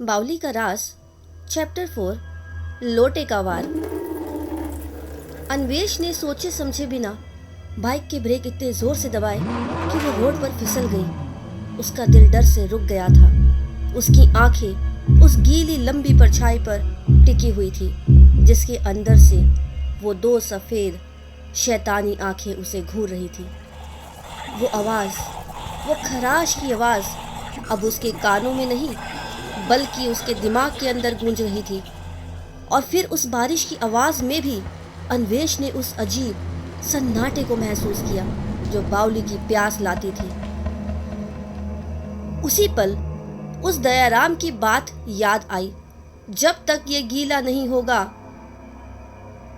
बावली का राज चैप्टर 4 लोटे का वार। अन्वेष ने सोचे समझे बिना बाइक के ब्रेक इतने जोर से दबाए कि वो रोड पर फिसल गई। उसका दिल डर से रुक गया था। उसकी आंखें उस गीली लंबी परछाई पर टिकी हुई थी जिसके अंदर से वो दो सफेद शैतानी आंखें उसे घूर रही थी। वो आवाज, वो खराश की आवाज अब उसके कानों में नहीं बल्कि उसके दिमाग के अंदर गूंज रही थी। और फिर उस बारिश की आवाज में भी अन्वेष ने उस अजीब सन्नाटे को महसूस किया जो बावली की प्यास लाती थी। उसी पल उस दयाराम की बात याद आई, जब तक ये गीला नहीं होगा।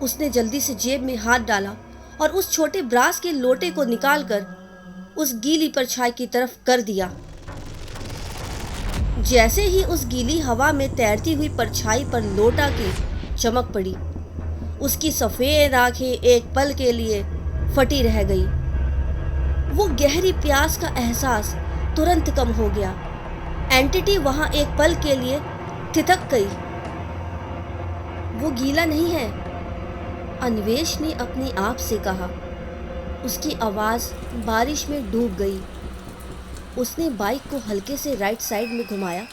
उसने जल्दी से जेब में हाथ डाला और उस छोटे ब्रास के लोटे को निकालकर उस गीली परछाई की तरफ कर दिया। जैसे ही उस गीली हवा में तैरती हुई परछाई पर लोटा की चमक पड़ी, उसकी सफेद आंखें एक पल के लिए फटी रह गई। वो गहरी प्यास का एहसास तुरंत कम हो गया। एंटिटी वहां एक पल के लिए ठिठक गई। वो गीला नहीं है, अन्वेष ने अपनी आप से कहा। उसकी आवाज बारिश में डूब गई। उसने बाइक को हल्के से राइट साइड में घुमाया।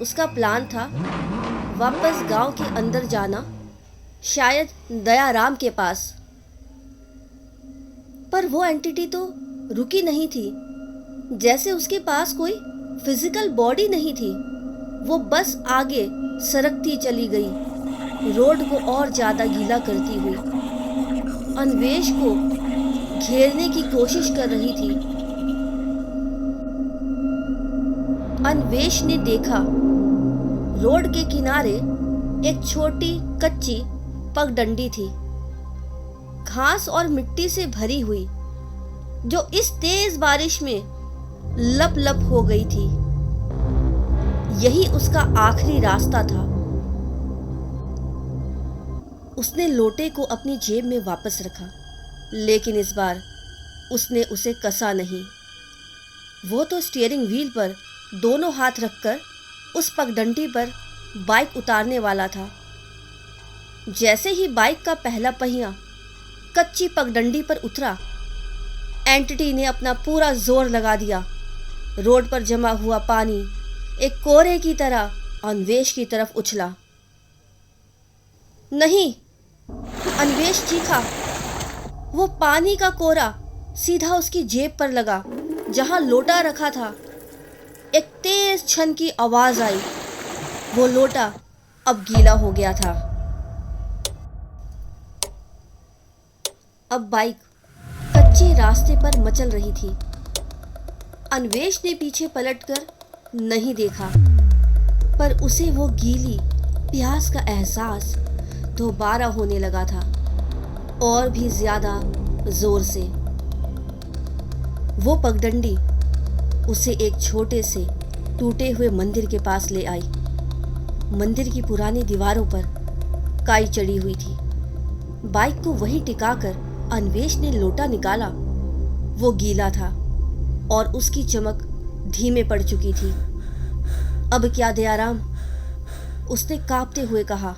उसका प्लान था वापस गांव के अंदर जाना, शायद दयाराम के पास। पर वो एंटिटी तो रुकी नहीं थी, जैसे उसके पास कोई फिजिकल बॉडी नहीं थी। वो बस आगे सरकती चली गई, रोड को और ज्यादा गीला करती हुई। अन्वेष को घेरने की कोशिश कर रही थी। अन्वेष ने देखा रोड के किनारे एक छोटी कच्ची पगडंडी थी, घास और मिट्टी से भरी हुई, जो इस तेज बारिश में लप लप हो गई थी। यही उसका आखिरी रास्ता था। उसने लोटे को अपनी जेब में वापस रखा, लेकिन इस बार उसने उसे कसा नहीं। वो तो स्टीयरिंग व्हील पर दोनों हाथ रखकर उस पगडंडी पर बाइक उतारने वाला था। जैसे ही बाइक का पहला पहिया कच्ची पगडंडी पर उतरा, एंटिटी ने अपना पूरा जोर लगा दिया। रोड पर जमा हुआ पानी एक कोरे की तरह अन्वेष की तरफ उछला। नहीं, अन्वेष चीखा। वो पानी का कोरा सीधा उसकी जेब पर लगा जहां लोटा रखा था। एक तेज छन की आवाज आई। वो लोटा अब गीला हो गया था। अब बाइक कच्चे रास्ते पर मचल रही थी। अन्वेष ने पीछे पलटकर नहीं देखा, पर उसे वो गीली प्यास का एहसास दोबारा होने लगा था, और भी ज्यादा जोर से। वो पगडंडी उसे एक छोटे से टूटे हुए मंदिर के पास ले आई। मंदिर की पुरानी दीवारों पर काई चढ़ी हुई थी। बाइक को वहीं टिकाकर अन्वेष ने लोटा निकाला। वो गीला था और उसकी चमक धीमे पड़ चुकी थी। अब क्या दयाराम? उसने कांपते हुए कहा।